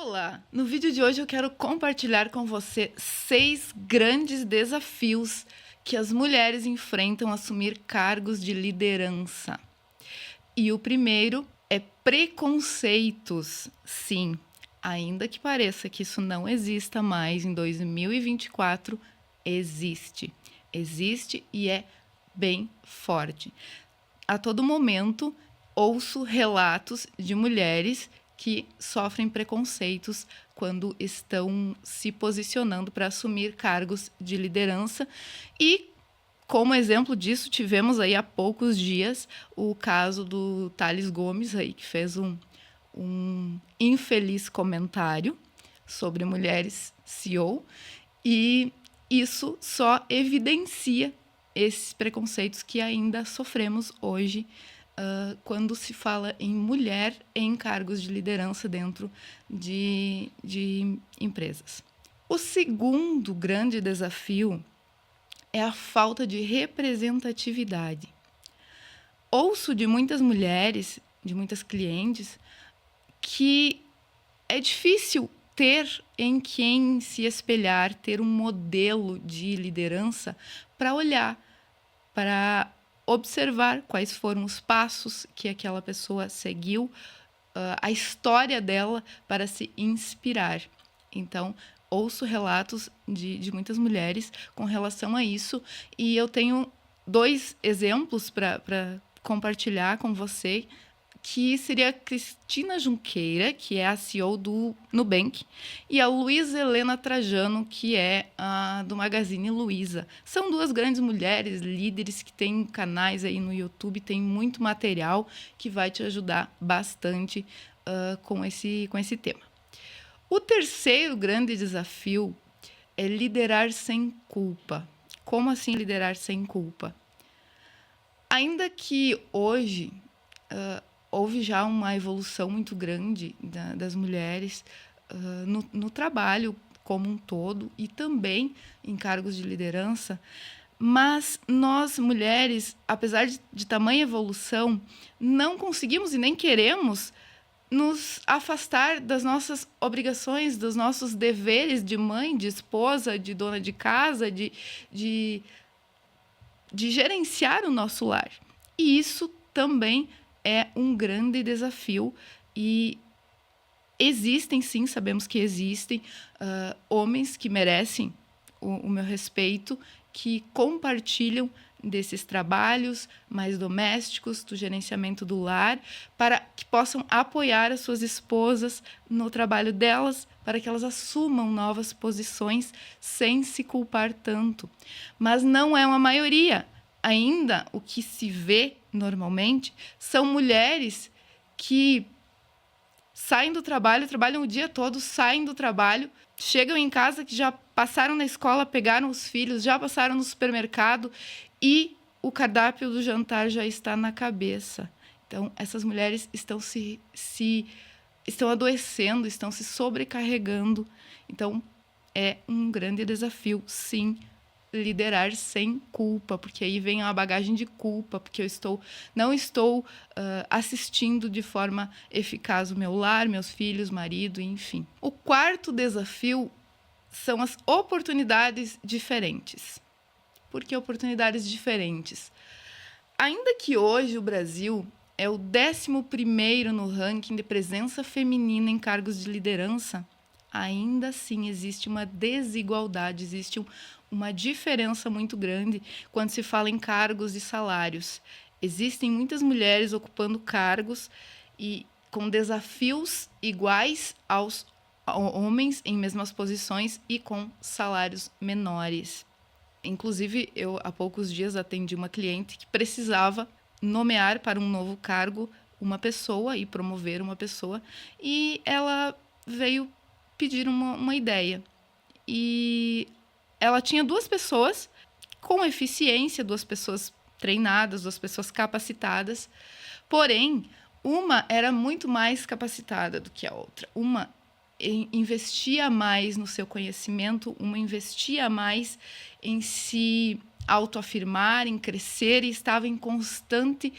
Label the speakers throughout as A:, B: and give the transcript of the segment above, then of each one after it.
A: Olá! No vídeo de hoje eu quero compartilhar com você 6 grandes desafios que as mulheres enfrentam ao assumir cargos de liderança. E o primeiro é preconceitos. Sim, ainda que pareça que isso não exista mais em 2024, existe. Existe e é bem forte. A todo momento ouço relatos de mulheres que sofrem preconceitos quando estão se posicionando para assumir cargos de liderança. E, como exemplo disso, tivemos aí há poucos dias o caso do Thales Gomes, aí, que fez um infeliz comentário sobre mulheres CEO. E isso só evidencia esses preconceitos que ainda sofremos hoje quando se fala em mulher em cargos de liderança dentro de empresas. O segundo grande desafio é a falta de representatividade. Ouço de muitas mulheres, de muitas clientes, que é difícil ter em quem se espelhar, ter um modelo de liderança para olhar, para observar quais foram os passos que aquela pessoa seguiu, a história dela para se inspirar. Então, ouço relatos de muitas mulheres com relação a isso e eu tenho 2 exemplos para compartilhar com você, que seria a Cristina Junqueira, que é a CEO do Nubank, e a Luísa Helena Trajano, que é a do Magazine Luiza. São 2 grandes mulheres, líderes, que têm canais aí no YouTube, tem muito material que vai te ajudar bastante com esse tema. O terceiro grande desafio é liderar sem culpa. Como assim liderar sem culpa? Ainda que hoje houve já uma evolução muito grande das mulheres no trabalho como um todo e também em cargos de liderança, mas nós, mulheres, apesar de tamanha evolução, não conseguimos e nem queremos nos afastar das nossas obrigações, dos nossos deveres de mãe, de esposa, de dona de casa, de gerenciar o nosso lar. E isso também é um grande desafio e existem, sim, sabemos que existem homens que merecem o meu respeito, que compartilham desses trabalhos mais domésticos, do gerenciamento do lar, para que possam apoiar as suas esposas no trabalho delas, para que elas assumam novas posições sem se culpar tanto. Mas não é uma maioria. Ainda o que se vê normalmente são mulheres que saem do trabalho, trabalham o dia todo, saem do trabalho, chegam em casa, que já passaram na escola, pegaram os filhos, já passaram no supermercado e o cardápio do jantar já está na cabeça. Então, essas mulheres estão estão adoecendo, estão se sobrecarregando. Então, é um grande desafio, sim, liderar sem culpa, porque aí vem uma bagagem de culpa, porque não estou assistindo de forma eficaz o meu lar, meus filhos, marido, enfim. O quarto desafio são as oportunidades diferentes. Por que oportunidades diferentes? Ainda que hoje o Brasil é o 11º no ranking de presença feminina em cargos de liderança, ainda assim existe uma desigualdade, existe uma diferença muito grande quando se fala em cargos e salários. Existem muitas mulheres ocupando cargos e com desafios iguais aos homens em mesmas posições e com salários menores. Inclusive, eu há poucos dias atendi uma cliente que precisava nomear para um novo cargo uma pessoa e promover uma pessoa, e ela veio pedir uma ideia. E ela tinha 2 pessoas com eficiência, 2 pessoas treinadas, 2 pessoas capacitadas, porém, uma era muito mais capacitada do que a outra. Uma investia mais no seu conhecimento, uma investia mais em se autoafirmar, em crescer e estava em constante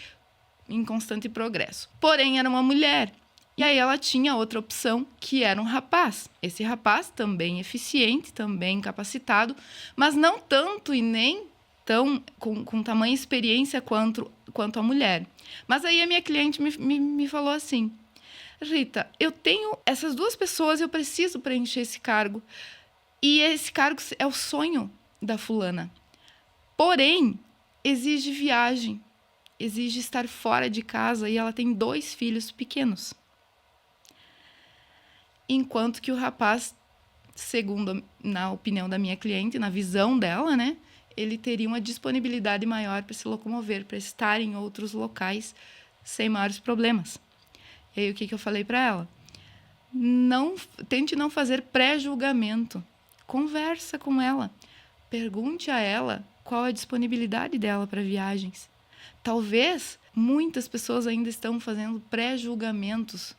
A: progresso. Porém, era uma mulher. E aí ela tinha outra opção, que era um rapaz. Esse rapaz também eficiente, também capacitado, mas não tanto e nem tão com tamanha experiência quanto a mulher. Mas aí a minha cliente me falou assim: Rita, eu tenho essas duas pessoas, eu preciso preencher esse cargo. E esse cargo é o sonho da fulana. Porém, exige viagem, exige estar fora de casa e ela tem 2 filhos pequenos. Enquanto que o rapaz, segundo na opinião da minha cliente, na visão dela, né, ele teria uma disponibilidade maior para se locomover, para estar em outros locais sem maiores problemas. E aí o que eu falei para ela? Tente não fazer pré-julgamento. Conversa com ela. Pergunte a ela qual a disponibilidade dela para viagens. Talvez muitas pessoas ainda estão fazendo pré-julgamentos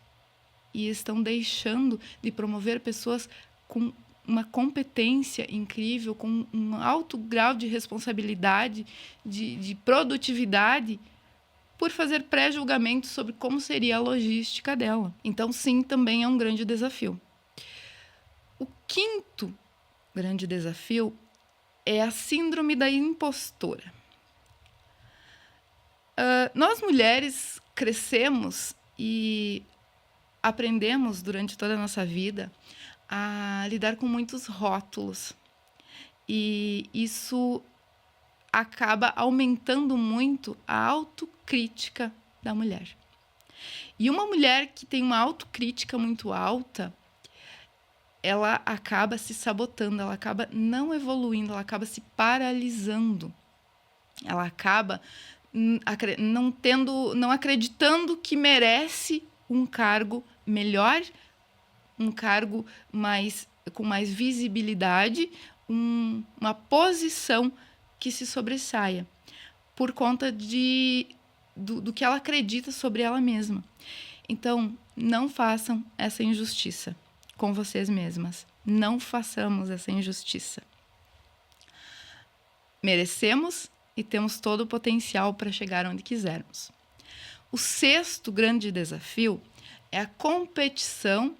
A: e estão deixando de promover pessoas com uma competência incrível, com um alto grau de responsabilidade, de produtividade, por fazer pré-julgamentos sobre como seria a logística dela. Então, sim, também é um grande desafio. O quinto grande desafio é a síndrome da impostora. Nós mulheres crescemos e aprendemos durante toda a nossa vida a lidar com muitos rótulos. E isso acaba aumentando muito a autocrítica da mulher. E uma mulher que tem uma autocrítica muito alta, ela acaba se sabotando, ela acaba não evoluindo, ela acaba se paralisando. Ela acaba não acreditando que merece um cargo melhor, um cargo com mais visibilidade, uma posição que se sobressaia, por conta do que ela acredita sobre ela mesma. Então, não façam essa injustiça com vocês mesmas. Não façamos essa injustiça. Merecemos e temos todo o potencial para chegar onde quisermos. O sexto grande desafio é a competição,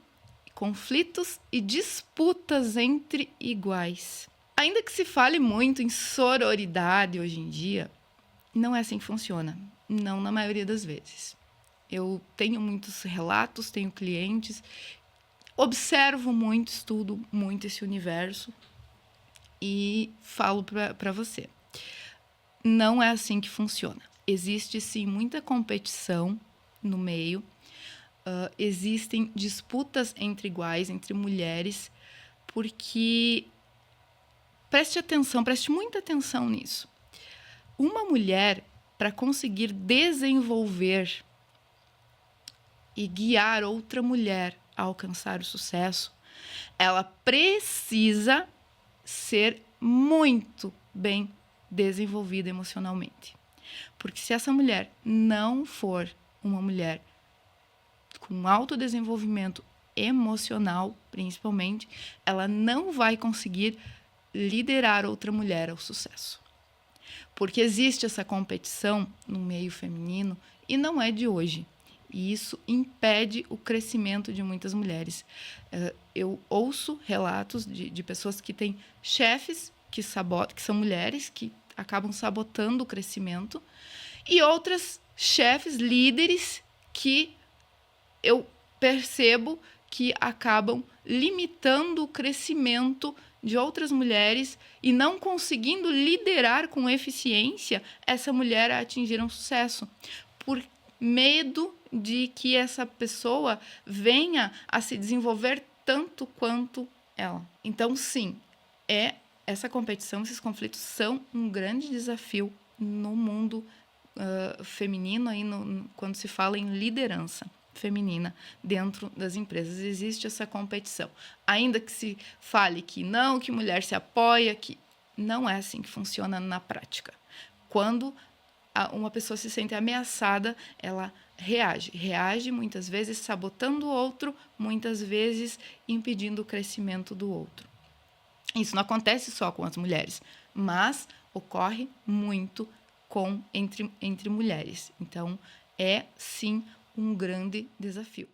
A: conflitos e disputas entre iguais. Ainda que se fale muito em sororidade hoje em dia, não é assim que funciona. Não na maioria das vezes. Eu tenho muitos relatos, tenho clientes, observo muito, estudo muito esse universo e falo para você. Não é assim que funciona. Existe, sim, muita competição no meio. Existem disputas entre iguais, entre mulheres, porque preste muita atenção nisso. Uma mulher, para conseguir desenvolver e guiar outra mulher a alcançar o sucesso, ela precisa ser muito bem desenvolvida emocionalmente. Porque se essa mulher não for uma mulher com alto desenvolvimento emocional, principalmente, ela não vai conseguir liderar outra mulher ao sucesso. Porque existe essa competição no meio feminino e não é de hoje. E isso impede o crescimento de muitas mulheres. Eu ouço relatos de pessoas que têm chefes que são mulheres, que acabam sabotando o crescimento, e outras chefes, líderes, que eu percebo que acabam limitando o crescimento de outras mulheres e não conseguindo liderar com eficiência essa mulher a atingir um sucesso, por medo de que essa pessoa venha a se desenvolver tanto quanto ela. Então, sim, essa competição, esses conflitos são um grande desafio no mundo feminino, aí quando se fala em liderança feminina dentro das empresas. Existe essa competição. Ainda que se fale que não, que mulher se apoia, que não é assim que funciona na prática. Quando uma pessoa se sente ameaçada, ela reage muitas vezes sabotando o outro, muitas vezes impedindo o crescimento do outro. Isso não acontece só com as mulheres, mas ocorre muito entre mulheres. Então, é sim um grande desafio.